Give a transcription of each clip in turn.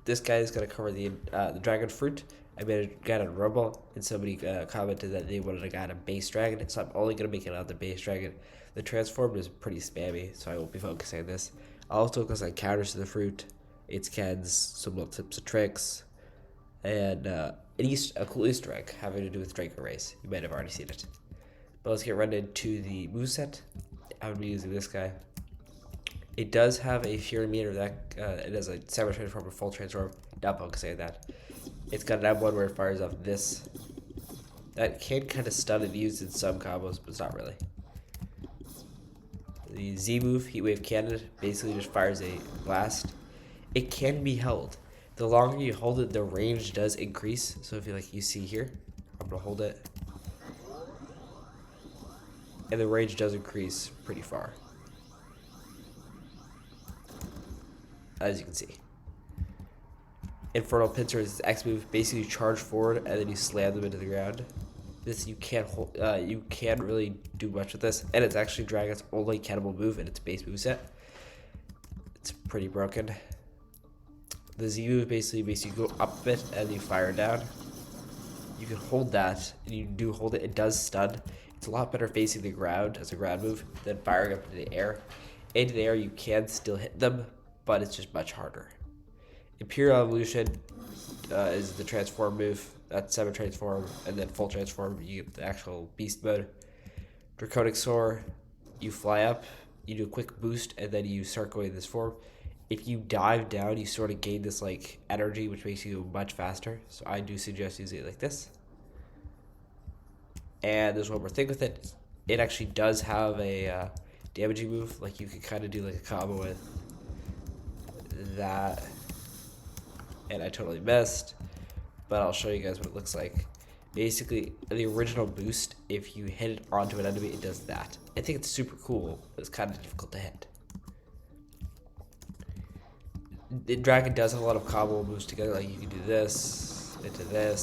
This guy is going to cover the dragon fruit. I made a guide on Rumble, and somebody commented that they wanted a guide on base dragon, so I'm only going to make it on the base dragon. The transformed is pretty spammy, so I won't be focusing on this. I'll also focus on counters to the fruit, its cans, some little tips and tricks, and a cool Easter egg having to do with Draco Race. You might have already seen it. But let's get right into the moveset. I'm going to be using this guy. It does have a Fury meter that it has a Cyber Transform and Full Transform. Not focusing on that. It's got an M1 where it fires off this. That can kind of stun and use in some combos, but it's not really. The Z move, Heat Wave Cannon, basically just fires a blast. It can be held. The longer you hold it, the range does increase. So if you see here, I'm gonna hold it, and the range does increase pretty far, as you can see. Infernal Pincer is X move. Basically, you charge forward and then you slam them into the ground. This you can't hold. You can't really do much with this, and it's actually Dragon's only cannibal move in its base moveset. It's pretty broken. The Z move basically makes you go up a bit and you fire down. You can hold that, and you do hold it. It does stun. It's a lot better facing the ground as a ground move than firing up into the air. Into the air, you can still hit them, but it's just much harder. Imperial Evolution is the transform move. That's Cyber Transform, and then Full Transform, you get the actual beast mode. Draconic Soar, you fly up, you do a quick boost, and then you start going in this form. If you dive down, you sort of gain this like energy, which makes you go much faster. So I do suggest using it like this. And there's one more thing with it. It actually does have a damaging move. Like you can kind of do like a combo with that. And I totally missed, but I'll show you guys what it looks like. Basically, the original boost, if you hit it onto an enemy, it does that. I think it's super cool, but it's kind of difficult to hit. The Dragon does have a lot of combo moves together, like you can do this, into that.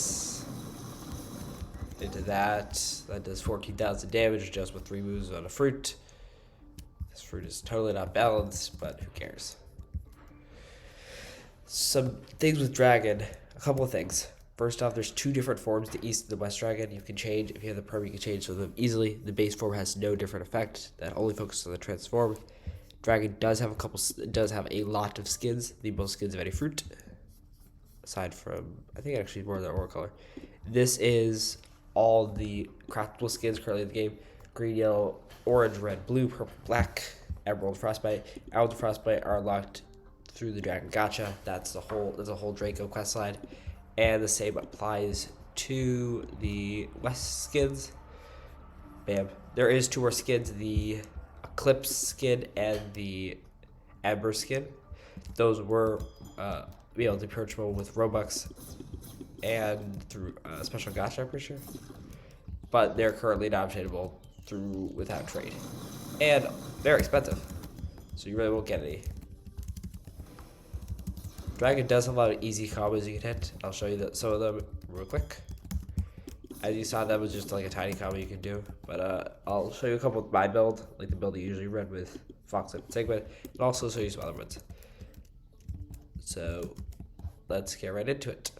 That does 14,000 damage just with 3 moves on a fruit. This fruit is totally not balanced, but who cares? Some things with Dragon, a couple of things. First off, there's 2 different forms, the East and the West Dragon. You can change, if you have the perm, you can change them easily. The base form has no different effect. That only focuses on the transform. Dragon does have a lot of skins, the most skins of any fruit. Aside from, I think actually more of the aura color. This is all the craftable skins currently in the game. Green, yellow, orange, red, blue, purple, black, emerald, frostbite. Emerald and frostbite are unlocked through the Dragon Gacha. That's a whole Draco quest line. And the same applies to the West skins. Bam. There is 2 more skins, the Eclipse skin and the Amber skin. Those were able to be purchasable with Robux and through special gacha, I'm pretty sure. But they're currently not obtainable without trade. And they're expensive, so you really won't get any. Dragon does have a lot of easy combos you can hit. I'll show you some of them real quick. As you saw, that was just like a tiny combo you can do. But I'll show you a couple with my build, like the build I usually run with Fox and Sigma, and also show you some other ones. So let's get right into it.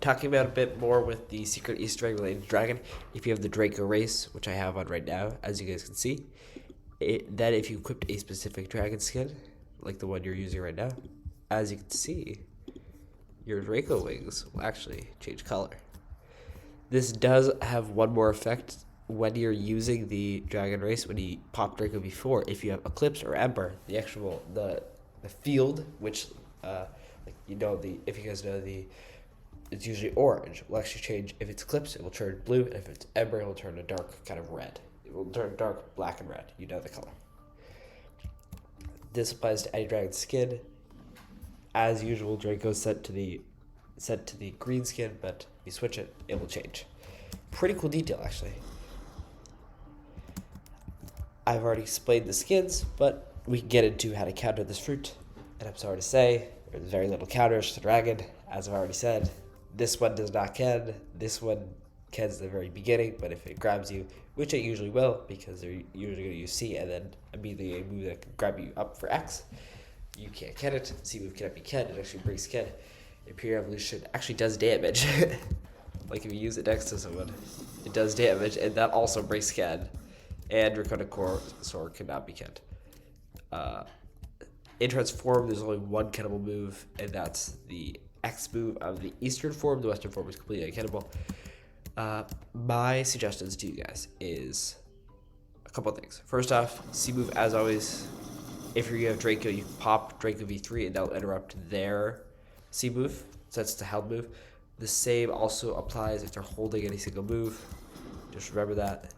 Talking about a bit more with the secret Easter egg related to Dragon, if you have the Draco race, which I have on right now, as you guys can see, Then if you equipped a specific dragon skin, like the one you're using right now, as you can see, your Draco wings will actually change color. This does have one more effect when you're using the Dragon Race. When you pop Draco before, if you have Eclipse or Ember, the field, which if you guys know it's usually orange, will actually change. If it's Eclipse, it will turn blue, and if it's Ember, it will turn a dark kind of red. It will turn dark black and red. You know the color. This applies to any dragon skin. As usual, Draco is set to the green skin, but if you switch it, it will change. Pretty cool detail, actually. I've already explained the skins, but we can get into how to counter this fruit. And I'm sorry to say, there's very little counters to Dragon, as I've already said. This one does not can. This one cans at the very beginning, but if it grabs you, which it usually will, because they're usually going to use C and then immediately a move that can grab you up for X, you can't can it. C move cannot be can. It actually breaks can. Imperial Evolution actually does damage. Like if you use it next to someone, it does damage, and that also breaks can. And Draconic Core Sword cannot be canned. In Transform, there's only one cannable move, and that's the X move of the Eastern form. The Western form is completely uncannable. My suggestions to you guys is a couple of things. First off, C move as always. If you have Draco, you can pop Draco V3 and that'll interrupt their C move. So that's the held move. The same also applies if they're holding any single move. Just remember that.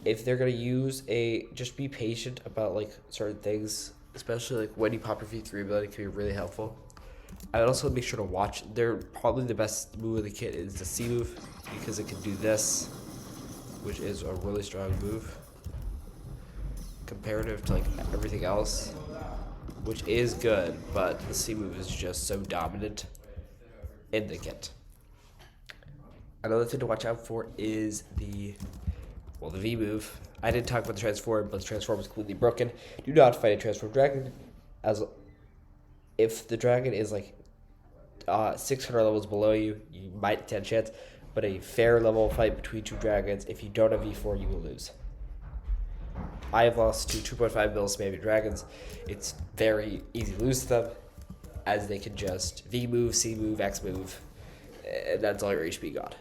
If they're gonna use just be patient about like certain things, especially like when you pop your V3 ability can be really helpful. I would also make sure to watch. Probably the best move of the kit is the C move because it can do this, which is a really strong move comparative to like everything else, which is good, but the C move is just so dominant in the kit. Another thing to watch out for is the V move. I didn't talk about the transform, but the transform is completely broken. Do not fight a transform dragon, as if the dragon is like 600 levels below you, you might stand a chance, but a fair level fight between two dragons, if you don't have V4, you will lose. I have lost to 2.5 mil spamming dragons. It's very easy to lose to them, as they can just V move, C move, X move, and that's all your HP got.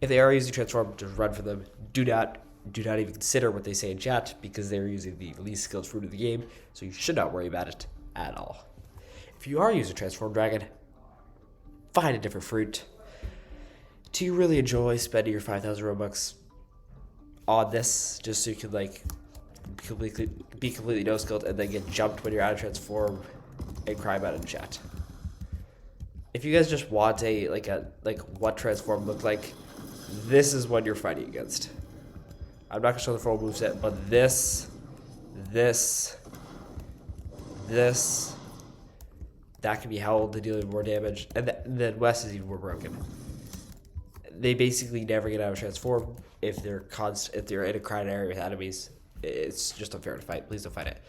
If they are using transform, just run for them. Do not even consider what they say in chat, because they're using the least skilled fruit of the game, so you should not worry about it at all. If you are using transform dragon, find a different fruit. Do you really enjoy spending your 5,000 Robux on this, just so you can like be completely no skilled and then get jumped when you're out of transform and cry about it in chat? If you guys just want what transform looked like, this is what you're fighting against. I'm not gonna show the full moveset, but this, that can be held to deal with more damage, and then West is even more broken. They basically never get out of transform if they're in a crowded area with enemies. It's just unfair to fight. Please don't fight it.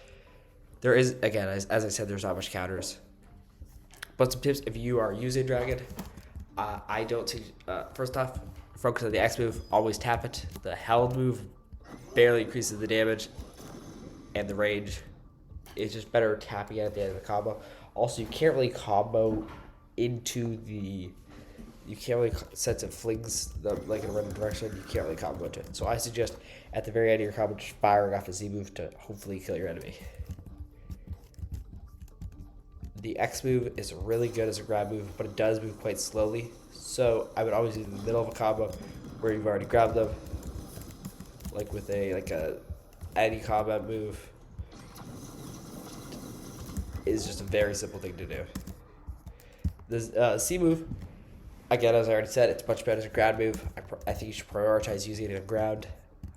There is, again, as I said, there's not much counters. But some tips if you are using Dragon. I don't see, first off, focus on the X move, always tap it. The held move barely increases the damage and the range. It's just better tapping it at the end of the combo. Also, you can't really combo into the... You can't really, since it flings them like in a random direction, you can't really combo into it. So I suggest at the very end of your combo, just firing off a Z move to hopefully kill your enemy. The X move is really good as a grab move, but it does move quite slowly. So I would always use in the middle of a combo where you've already grabbed them, like with a combat move. Is just a very simple thing to do. The C move, again, as I already said, it's much better as a ground move. I think you should prioritize using it on ground.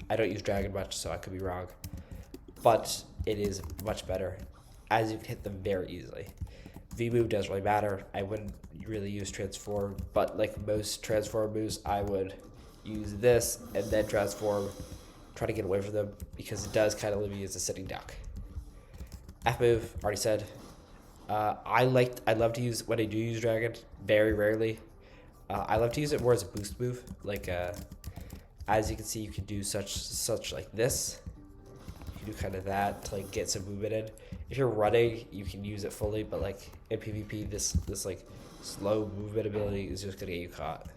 I don't use Dragon much, so I could be wrong. But it is much better, as you can hit them very easily. V move doesn't really matter. I wouldn't really use transform, but like most transform moves, I would use this and then transform, try to get away from them, because it does kind of leave you as a sitting duck. F move, already said. I love to use, when I do use Dragon, very rarely. I love to use it more as a boost move. Like, as you can see, you can do such like this. You can do kind of that to like get some movement in. If you're running, you can use it fully, but like in PvP, this like slow movement ability is just gonna get you caught.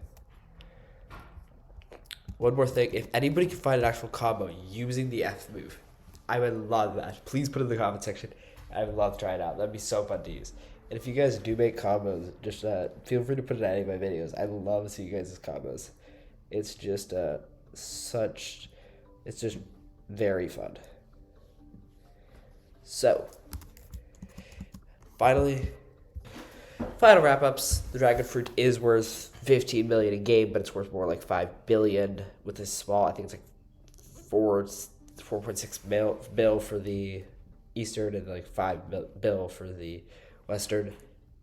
One more thing, if anybody can find an actual combo using the F move, I would love that. Please put it in the comment section. I would love to try it out. That'd be so fun to use. And if you guys do make combos, just feel free to put it in any of my videos. I love to see you guys' combos. It's just it's just very fun. So, final wrap-ups. The dragon fruit is worth 15 million in game, but it's worth more like 5 billion with this small. I think it's like 4.6 mil for the Eastern and like 5 bill for the Western.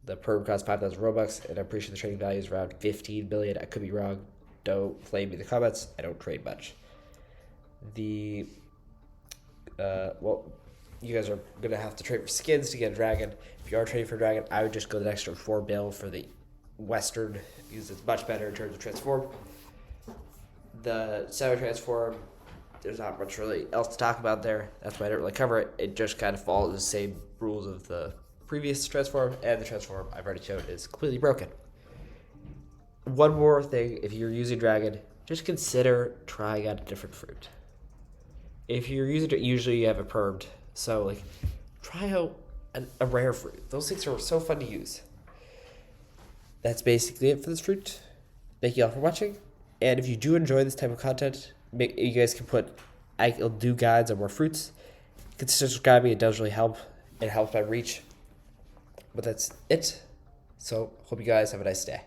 The perm costs 5,000 Robux, and I'm pretty sure the trading value is around 15 billion. I could be wrong. Don't flame me in the comments. I don't trade much. Well, you guys are gonna have to trade for skins to get a dragon. If you are trading for a dragon, I would just go the extra 4 bill for the Western because it's much better in terms of transform. The Semi Transform, there's not much really else to talk about there. That's why I don't really cover it. It just kind of follows the same rules of the previous transform, and the transform I've already shown is completely broken. One more thing, if you're using dragon, just consider trying out a different fruit. If you're using it, usually you have it permed. So, like, try out a rare fruit. Those things are so fun to use. That's basically it for this fruit. Thank you all for watching. And if you do enjoy this type of content, you guys can I'll do guides on more fruits. Consider subscribing. It does really help. It helps my reach. But that's it. So, hope you guys have a nice day.